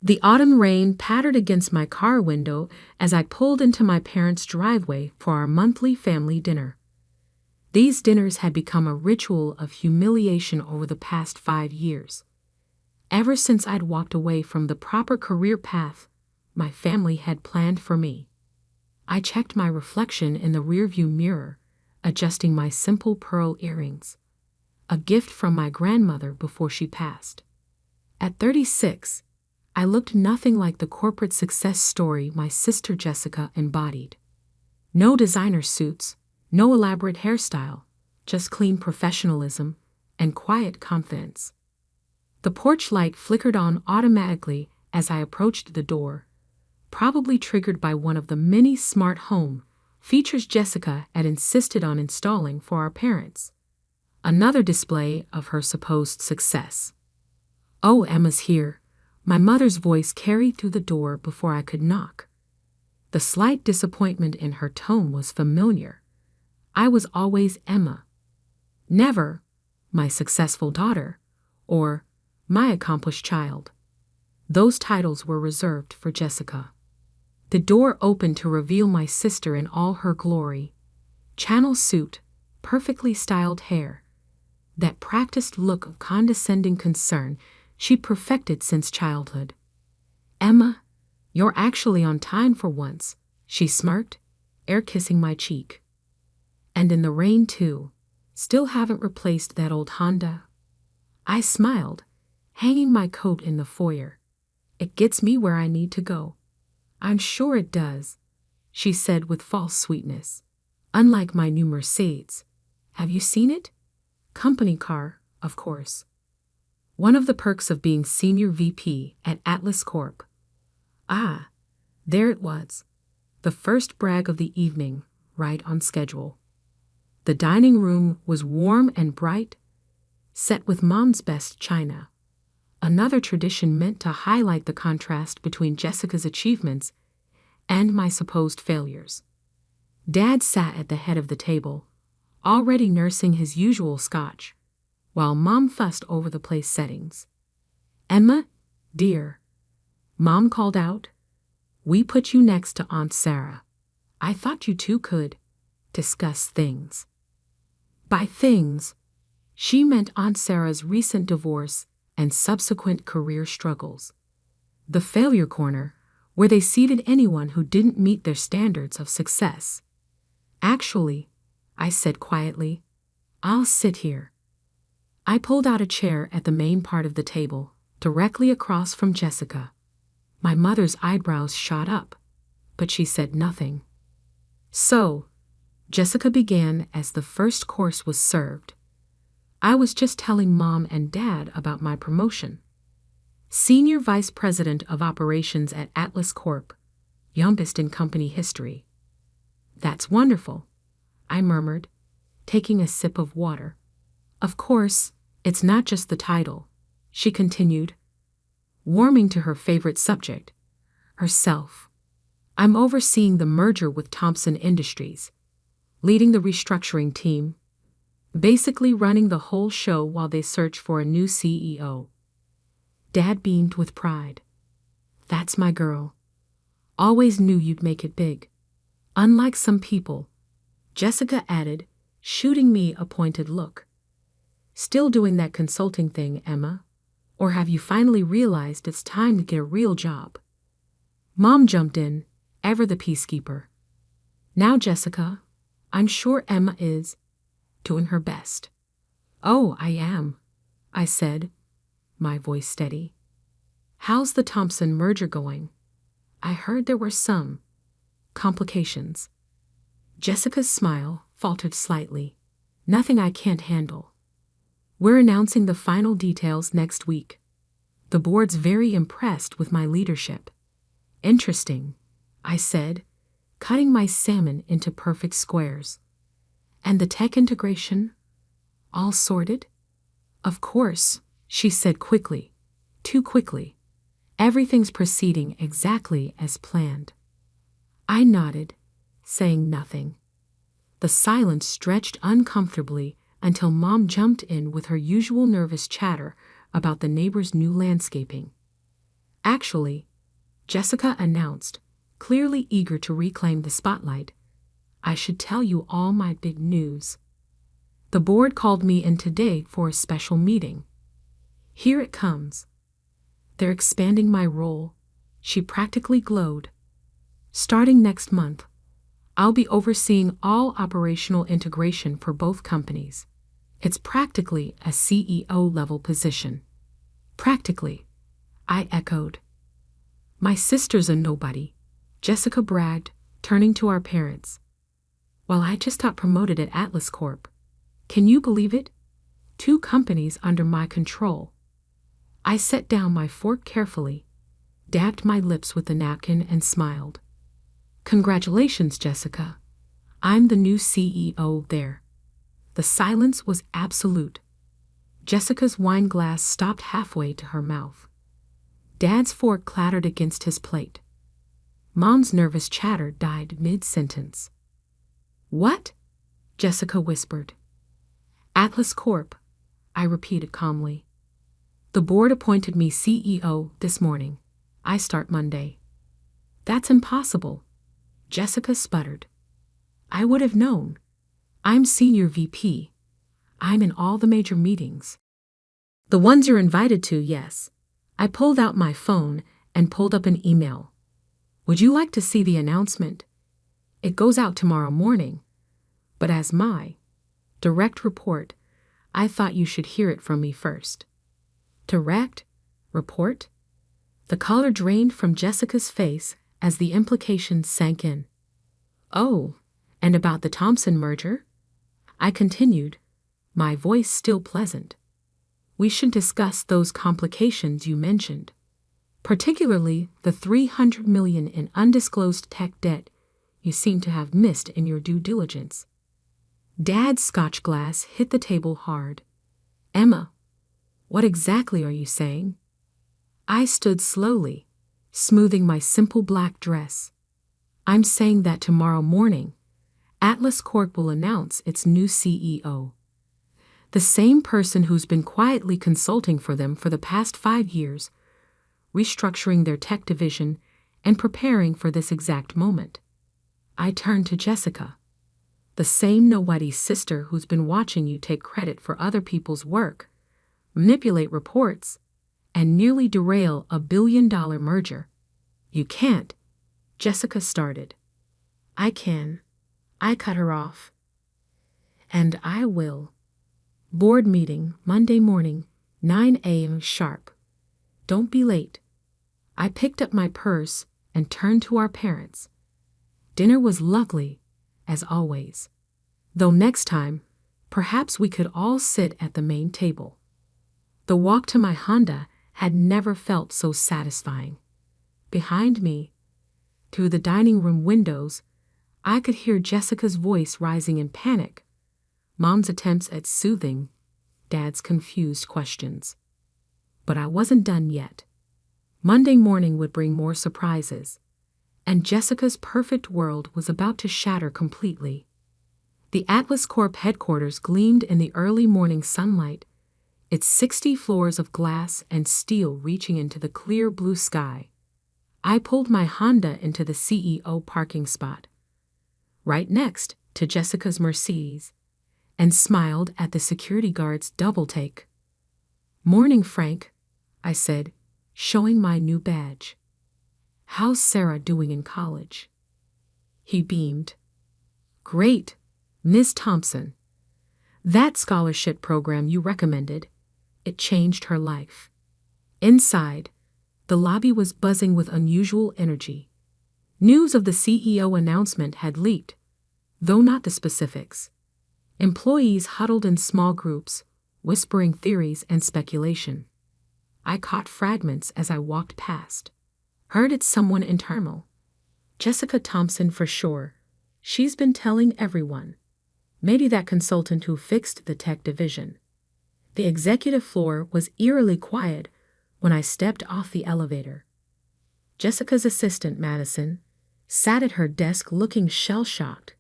The autumn rain pattered against my car window as I pulled into my parents' driveway for our monthly family dinner. These dinners had become a ritual of humiliation over the past 5 years. Ever since I'd walked away from the proper career path my family had planned for me. I checked my reflection in the rearview mirror, adjusting my simple pearl earrings, a gift from my grandmother before she passed. At 36, I looked nothing like the corporate success story my sister Jessica embodied. No designer suits, no elaborate hairstyle, just clean professionalism and quiet confidence. The porch light flickered on automatically as I approached the door, probably triggered by one of the many smart home features Jessica had insisted on installing for our parents. Another display of her supposed success. "Oh, Emma's here," my mother's voice carried through the door before I could knock. The slight disappointment in her tone was familiar. I was always Emma. Never my successful daughter or my accomplished child. Those titles were reserved for Jessica. The door opened to reveal my sister in all her glory. Channel suit, perfectly styled hair. That practiced look of condescending concern she'd perfected since childhood. "Emma, you're actually on time for once," she smirked, air-kissing my cheek. "And in the rain, too. Still haven't replaced that old Honda?" I smiled, hanging my coat in the foyer. "It gets me where I need to go." "I'm sure it does," she said with false sweetness. "Unlike my new Mercedes. Have you seen it? Company car, of course. One of the perks of being senior VP at Atlas Corp." Ah, there it was. The first brag of the evening, right on schedule. The dining room was warm and bright, set with Mom's best china. Another tradition meant to highlight the contrast between Jessica's achievements and my supposed failures. Dad sat at the head of the table, already nursing his usual scotch, while Mom fussed over the place settings. "Emma, dear," Mom called out, "we put you next to Aunt Sarah. I thought you two could discuss things." By things, she meant Aunt Sarah's recent divorce and subsequent career struggles. The failure corner, where they seated anyone who didn't meet their standards of success. "Actually," I said quietly, "I'll sit here." I pulled out a chair at the main part of the table, directly across from Jessica. My mother's eyebrows shot up, but she said nothing. "So," Jessica began as the first course was served. "I was just telling Mom and Dad about my promotion. Senior Vice President of Operations at Atlas Corp, youngest in company history." "That's wonderful," I murmured, taking a sip of water. "Of course, it's not just the title," she continued, warming to her favorite subject, herself. "I'm overseeing the merger with Thompson Industries, leading the restructuring team, basically running the whole show while they search for a new CEO. Dad beamed with pride. "That's my girl. Always knew you'd make it big. Unlike some people," Jessica added, shooting me a pointed look. "Still doing that consulting thing, Emma? Or have you finally realized it's time to get a real job?" Mom jumped in, ever the peacekeeper. "Now, Jessica, I'm sure Emma is doing her best." "Oh, I am," I said, my voice steady. "How's the Thompson merger going? I heard there were some complications." Jessica's smile faltered slightly. "Nothing I can't handle. We're announcing the final details next week. The board's very impressed with my leadership." "Interesting," I said, cutting my salmon into perfect squares. "And the tech integration? All sorted?" "Of course," she said quickly, too quickly. "Everything's proceeding exactly as planned." I nodded, saying nothing. The silence stretched uncomfortably until Mom jumped in with her usual nervous chatter about the neighbor's new landscaping. Actually, Jessica announced, clearly eager to reclaim the spotlight, I should tell you all my big news. The board called me in today for a special meeting. Here it comes. They're expanding my role. She practically glowed. Starting next month, I'll be overseeing all operational integration for both companies. It's practically a CEO-level position. Practically, I echoed. My sister's a nobody, Jessica bragged, turning to our parents. Well, I just got promoted at Atlas Corp. Can you believe it? 2 companies under my control. I set down my fork carefully, dabbed my lips with a napkin and smiled. Congratulations, Jessica. I'm the new CEO there. The silence was absolute. Jessica's wine glass stopped halfway to her mouth. Dad's fork clattered against his plate. Mom's nervous chatter died mid-sentence. What? Jessica whispered. Atlas Corp, I repeated calmly. The board appointed me CEO this morning. I start Monday. That's impossible, Jessica sputtered. I would have known. I'm senior VP. I'm in all the major meetings. The ones you're invited to, yes. I pulled out my phone and pulled up an email. Would you like to see the announcement? It goes out tomorrow morning. But as my direct report, I thought you should hear it from me first. Direct report? The color drained from Jessica's face as the implication sank in. Oh, and about the Thompson merger? I continued, my voice still pleasant. We should discuss those complications you mentioned, particularly the $300 million in undisclosed tech debt you seem to have missed in your due diligence. Dad's scotch glass hit the table hard. Emma, what exactly are you saying? I stood slowly, smoothing my simple black dress. I'm saying that tomorrow morning, Atlas Corp will announce its new CEO. The same person who's been quietly consulting for them for the past 5 years, restructuring their tech division and preparing for this exact moment. I turned to Jessica, the same nobody's sister who's been watching you take credit for other people's work, manipulate reports, and nearly derail a billion-dollar merger. You can't, Jessica started. I can. I cut her off. And I will. Board meeting, Monday morning, 9 a.m. sharp. Don't be late. I picked up my purse and turned to our parents. Dinner was lovely, as always. Though next time, perhaps we could all sit at the main table. The walk to my Honda had never felt so satisfying. Behind me, through the dining room windows, I could hear Jessica's voice rising in panic, Mom's attempts at soothing, Dad's confused questions. But I wasn't done yet. Monday morning would bring more surprises, and Jessica's perfect world was about to shatter completely. The Atlas Corp headquarters gleamed in the early morning sunlight, its 60 floors of glass and steel reaching into the clear blue sky. I pulled my Honda into the CEO parking spot, right next to Jessica's Mercedes, and smiled at the security guard's double-take. Morning, Frank, I said, showing my new badge. How's Sarah doing in college? He beamed. Great, Ms. Thompson. That scholarship program you recommended, it changed her life. Inside, the lobby was buzzing with unusual energy. News of the CEO announcement had leaked, though not the specifics. Employees huddled in small groups, whispering theories and speculation. I caught fragments as I walked past. Heard it's someone internal. Jessica Thompson for sure. She's been telling everyone. Maybe that consultant who fixed the tech division. The executive floor was eerily quiet when I stepped off the elevator. Jessica's assistant, Madison, sat at her desk looking shell-shocked.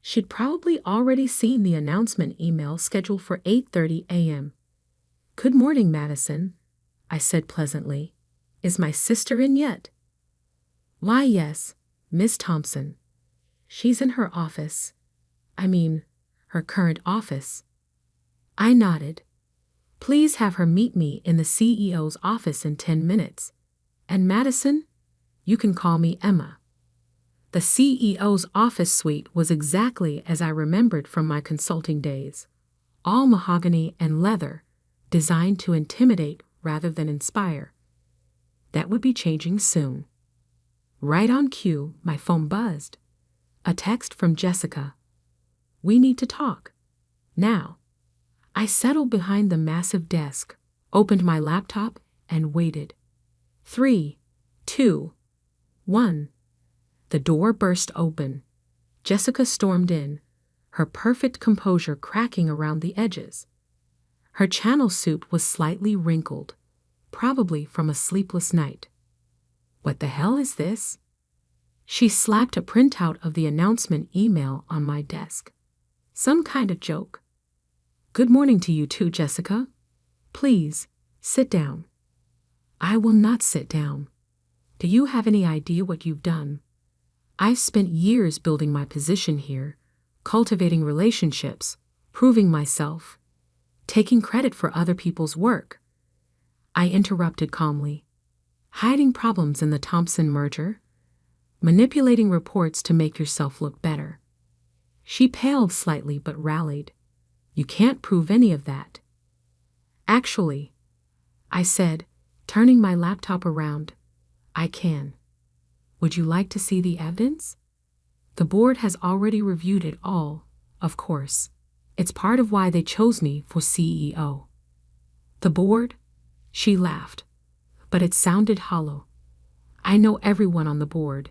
She'd probably already seen the announcement email scheduled for 8:30 a.m. Good morning, Madison, I said pleasantly. Is my sister in yet? Why, yes, Miss Thompson. She's in her office. I mean, her current office. I nodded. Please have her meet me in the CEO's office in 10 minutes. And Madison, you can call me Emma. The CEO's office suite was exactly as I remembered from my consulting days, all mahogany and leather, designed to intimidate rather than inspire. That would be changing soon. Right on cue, my phone buzzed. A text from Jessica. We need to talk. Now. I settled behind the massive desk, opened my laptop, and waited. 3, 2, 1. The door burst open. Jessica stormed in, her perfect composure cracking around the edges. Her channel suit was slightly wrinkled, probably from a sleepless night. What the hell is this? She slapped a printout of the announcement email on my desk. Some kind of joke. Good morning to you too, Jessica. Please, sit down. I will not sit down. Do you have any idea what you've done? I've spent years building my position here, cultivating relationships, proving myself, taking credit for other people's work. I interrupted calmly. Hiding problems in the Thompson merger? Manipulating reports to make yourself look better. She paled slightly but rallied. You can't prove any of that. Actually, I said, turning my laptop around, I can. Would you like to see the evidence? The board has already reviewed it all, of course. It's part of why they chose me for CEO. The board? She laughed, but it sounded hollow. I know everyone on the board.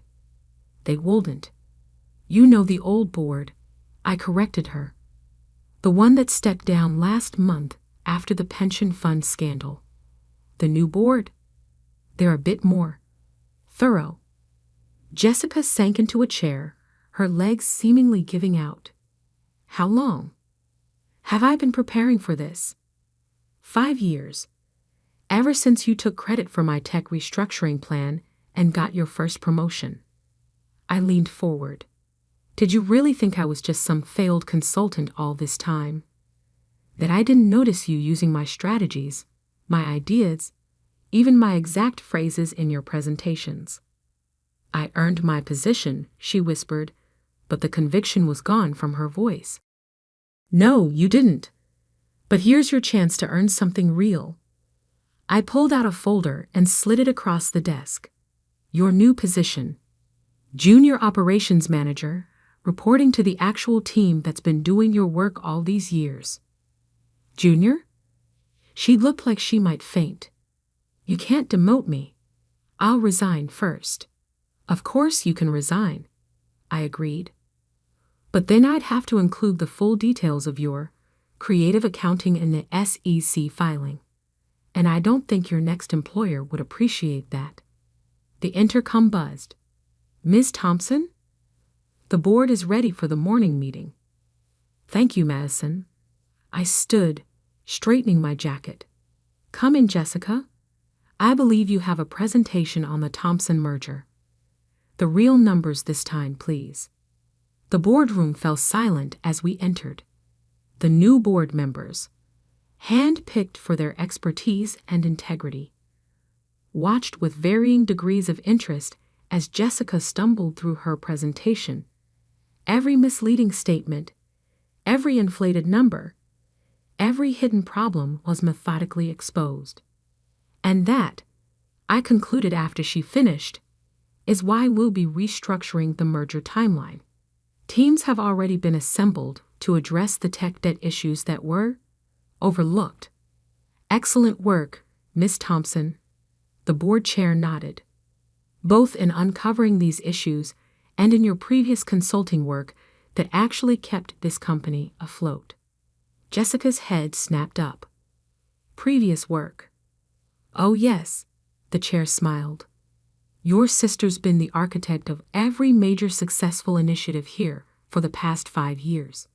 They wouldn't. You know the old board. I corrected her. The one that stepped down last month after the pension fund scandal. The new board? They're a bit more thorough. Jessica sank into a chair, her legs seemingly giving out. How long have I been preparing for this? 5 years. Ever since you took credit for my tech restructuring plan and got your first promotion. I leaned forward. Did you really think I was just some failed consultant all this time? That I didn't notice you using my strategies, my ideas, even my exact phrases in your presentations? I earned my position, she whispered, but the conviction was gone from her voice. No, you didn't. But here's your chance to earn something real. I pulled out a folder and slid it across the desk. Your new position. Junior Operations Manager, reporting to the actual team that's been doing your work all these years. Junior? She looked like she might faint. You can't demote me. I'll resign first. Of course you can resign, I agreed. But then I'd have to include the full details of your creative accounting in the SEC filing. And I don't think your next employer would appreciate that. The intercom buzzed. Ms. Thompson? The board is ready for the morning meeting. Thank you, Madison. I stood, straightening my jacket. Come in, Jessica. I believe you have a presentation on the Thompson merger. The real numbers this time, please. The boardroom fell silent as we entered. The new board members, hand-picked for their expertise and integrity, watched with varying degrees of interest as Jessica stumbled through her presentation. Every misleading statement, every inflated number, every hidden problem was methodically exposed. And that, I concluded after she finished, is why we'll be restructuring the merger timeline. Teams have already been assembled to address the tech debt issues that were overlooked. Excellent work, Ms. Thompson. The board chair nodded. Both in uncovering these issues and in your previous consulting work that actually kept this company afloat. Jessica's head snapped up. Previous work. Oh yes, the chair smiled. Your sister's been the architect of every major successful initiative here for the past 5 years.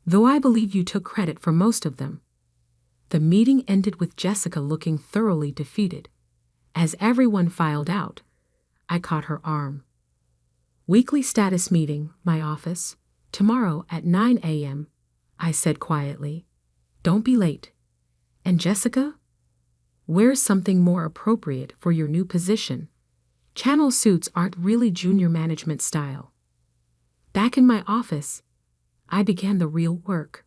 Though I believe you took credit for most of them. The meeting ended with Jessica looking thoroughly defeated. As everyone filed out, I caught her arm. Weekly status meeting, my office, tomorrow at 9 a.m., I said quietly. Don't be late. And Jessica? Wear something more appropriate for your new position. Channel suits aren't really junior management style. Back in my office, I began the real work.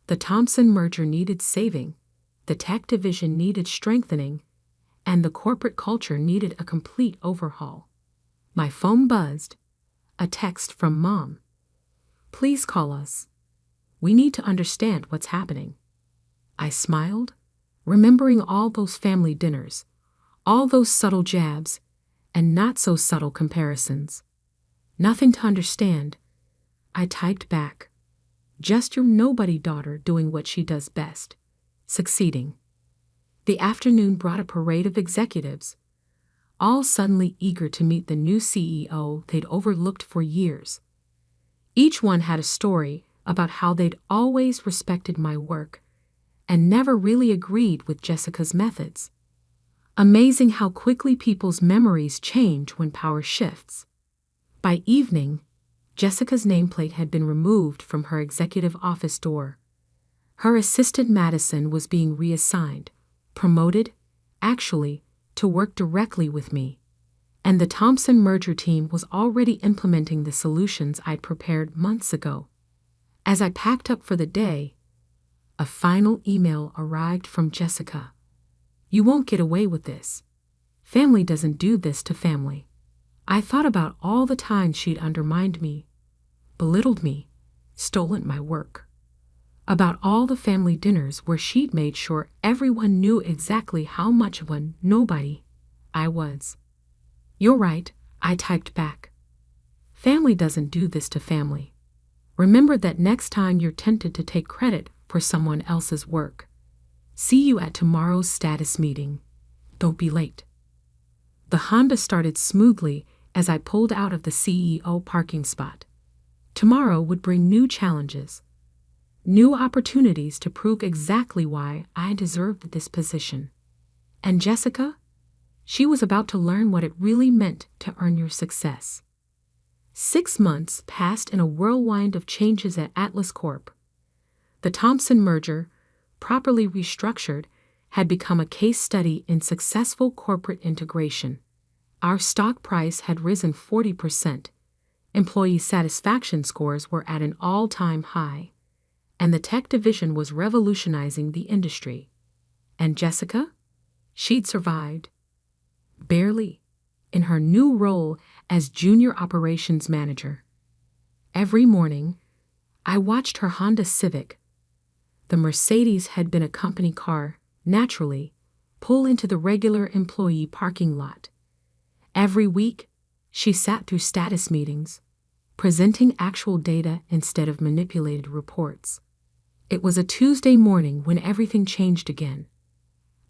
The Thompson merger needed saving, the tech division needed strengthening, and the corporate culture needed a complete overhaul. My phone buzzed. A text from Mom. Please call us. We need to understand what's happening. I smiled, remembering all those family dinners, all those subtle jabs, and not so subtle comparisons. Nothing to understand. I typed back. Just your nobody daughter doing what she does best, succeeding. The afternoon brought a parade of executives, all suddenly eager to meet the new CEO they'd overlooked for years. Each one had a story about how they'd always respected my work and never really agreed with Jessica's methods. Amazing how quickly people's memories change when power shifts. By evening, Jessica's nameplate had been removed from her executive office door. Her assistant Madison was being reassigned, promoted, actually, to work directly with me. And the Thompson merger team was already implementing the solutions I'd prepared months ago. As I packed up for the day, a final email arrived from Jessica. You won't get away with this. Family doesn't do this to family. I thought about all the times she'd undermined me, belittled me, stolen my work. About all the family dinners where she'd made sure everyone knew exactly how much of a nobody I was. You're right, I typed back. Family doesn't do this to family. Remember that next time you're tempted to take credit for someone else's work. See you at tomorrow's status meeting. Don't be late. The Honda started smoothly as I pulled out of the CEO parking spot. Tomorrow would bring new challenges, new opportunities to prove exactly why I deserved this position. And Jessica? She was about to learn what it really meant to earn your success. 6 months passed in a whirlwind of changes at Atlas Corp. The Thompson merger, properly restructured, had become a case study in successful corporate integration. Our stock price had risen 40%. Employee satisfaction scores were at an all-time high. And the tech division was revolutionizing the industry. And Jessica? She'd survived. Barely. In her new role as junior operations manager. Every morning, I watched her Honda Civic. The Mercedes had been a company car, naturally, pull into the regular employee parking lot. Every week, she sat through status meetings, presenting actual data instead of manipulated reports. It was a Tuesday morning when everything changed again.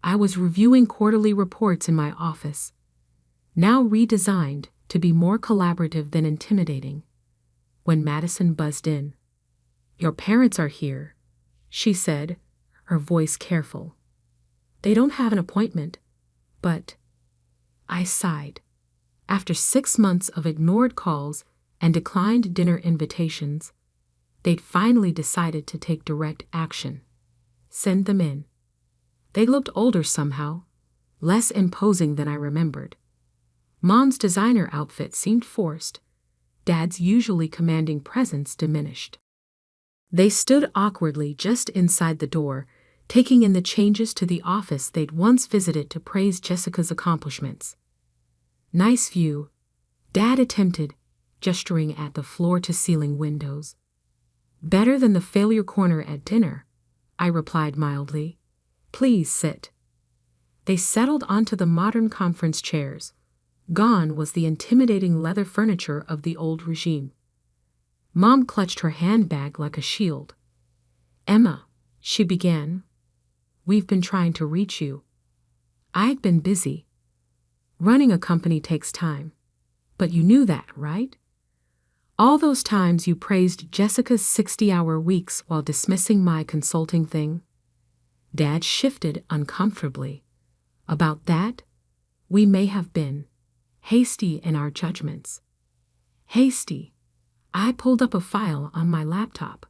I was reviewing quarterly reports in my office, now redesigned to be more collaborative than intimidating, when Madison buzzed in. Your parents are here, she said, her voice careful. They don't have an appointment, but... I sighed. After 6 months of ignored calls and declined dinner invitations, they'd finally decided to take direct action. Send them in. They looked older somehow, less imposing than I remembered. Mom's designer outfit seemed forced. Dad's usually commanding presence diminished. They stood awkwardly just inside the door, taking in the changes to the office they'd once visited to praise Jessica's accomplishments. Nice view, Dad attempted, gesturing at the floor-to-ceiling windows. Better than the failure corner at dinner, I replied mildly. Please sit. They settled onto the modern conference chairs. Gone was the intimidating leather furniture of the old regime. Mom clutched her handbag like a shield. Emma, she began, we've been trying to reach you. I've been busy. Running a company takes time. But you knew that, right? All those times you praised Jessica's 60-hour weeks while dismissing my consulting thing. Dad shifted uncomfortably. About that? We may have been hasty in our judgments. Hasty. I pulled up a file on my laptop.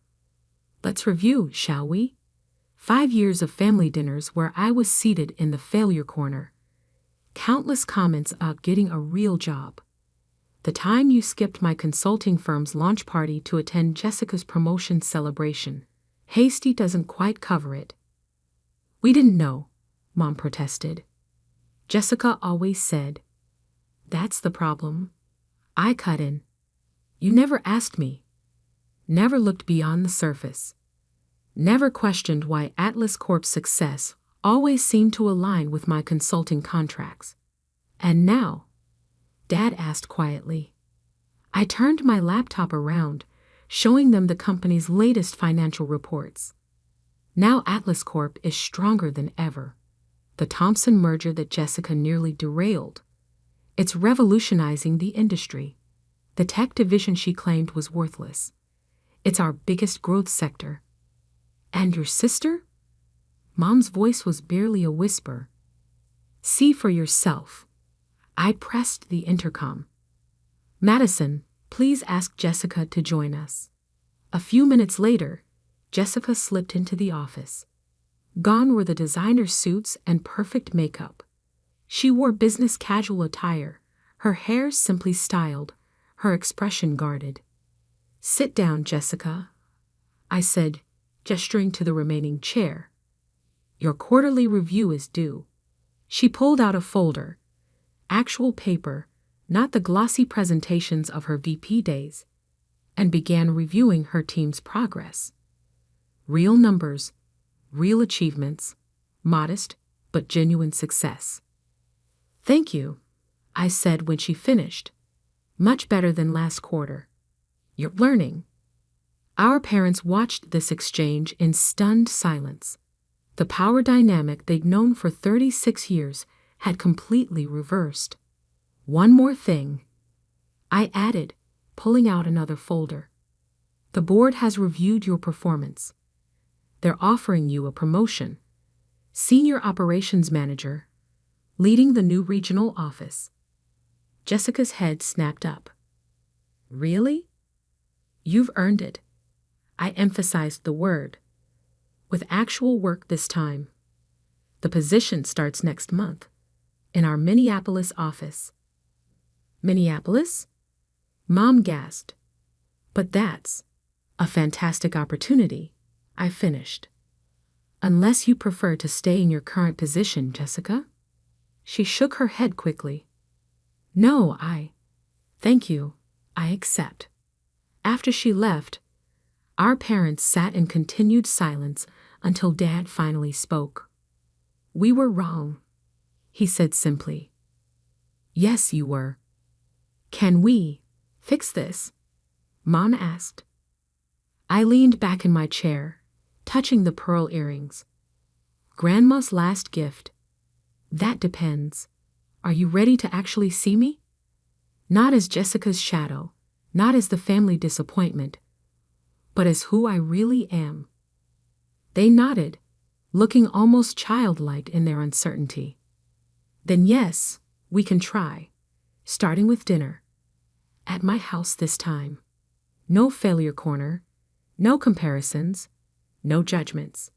Let's review, shall we? 5 years of family dinners where I was seated in the failure corner. Countless comments about getting a real job. The time you skipped my consulting firm's launch party to attend Jessica's promotion celebration. Hasty doesn't quite cover it. We didn't know, Mom protested. Jessica always said. That's the problem. I cut in. You never asked me. Never looked beyond the surface. Never questioned why Atlas Corp's success always seemed to align with my consulting contracts. And now, Dad asked quietly. I turned my laptop around, showing them the company's latest financial reports. Now Atlas Corp is stronger than ever. The Thompson merger that Jessica nearly derailed. It's revolutionizing the industry. The tech division she claimed was worthless. It's our biggest growth sector. And your sister? Mom's voice was barely a whisper. See for yourself. I pressed the intercom. Madison, please ask Jessica to join us. A few minutes later, Jessica slipped into the office. Gone were the designer suits and perfect makeup. She wore business casual attire, her hair simply styled, her expression guarded. Sit down, Jessica, I said, gesturing to the remaining chair. Your quarterly review is due. She pulled out a folder. Actual paper, not the glossy presentations of her VP days, and began reviewing her team's progress. Real numbers, real achievements, modest but genuine success. Thank you, I said when she finished. Much better than last quarter. You're learning. Our parents watched this exchange in stunned silence. The power dynamic they'd known for 36 years had completely reversed. One more thing, I added, pulling out another folder. The board has reviewed your performance. They're offering you a promotion. Senior Operations Manager, leading the new regional office. Jessica's head snapped up. Really? You've earned it. I emphasized the word. With actual work this time. The position starts next month, in our Minneapolis office. Minneapolis? Mom gasped. But that's a fantastic opportunity, I finished. Unless you prefer to stay in your current position, Jessica? She shook her head quickly. No, thank you, I accept. After she left, our parents sat in continued silence until Dad finally spoke. We were wrong, he said simply. Yes, you were. Can we fix this? Mom asked. I leaned back in my chair, touching the pearl earrings. Grandma's last gift. That depends. Are you ready to actually see me? Not as Jessica's shadow, not as the family disappointment, but as who I really am. They nodded, looking almost childlike in their uncertainty. Then yes, we can try, starting with dinner. At my house this time. No failure corner, no comparisons, no judgments.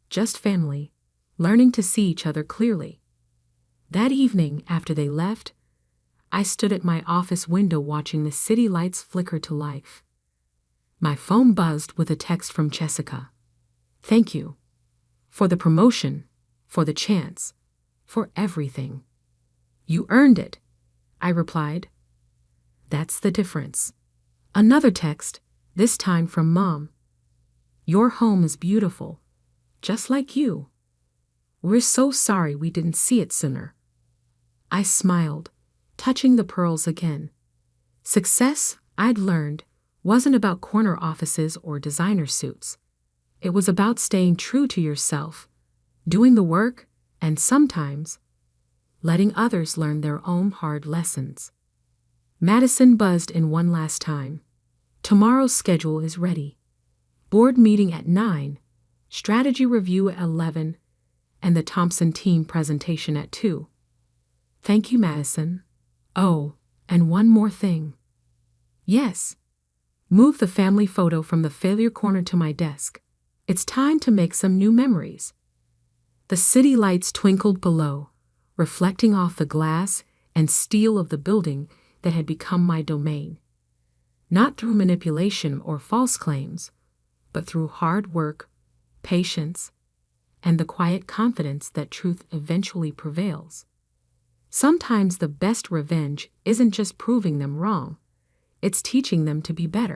Just family, learning to see each other clearly. That evening, after they left, I stood at my office window watching the city lights flicker to life. My phone buzzed with a text from Jessica. Thank you. For the promotion, for the chance, for everything. You earned it, I replied. That's the difference. Another text, this time from Mom. Your home is beautiful, just like you. We're so sorry we didn't see it sooner. I smiled, touching the pearls again. Success, I'd learned, wasn't about corner offices or designer suits. It was about staying true to yourself, doing the work, and sometimes letting others learn their own hard lessons. Madison buzzed in one last time. Tomorrow's schedule is ready. Board meeting at 9, strategy review at 11, and the Thompson team presentation at 2. Thank you, Madison. Oh, and one more thing. Yes. Move the family photo from the failure corner to my desk. It's time to make some new memories. The city lights twinkled below, reflecting off the glass and steel of the building that had become my domain. Not through manipulation or false claims, but through hard work, patience, and the quiet confidence that truth eventually prevails. Sometimes the best revenge isn't just proving them wrong, it's teaching them to be better.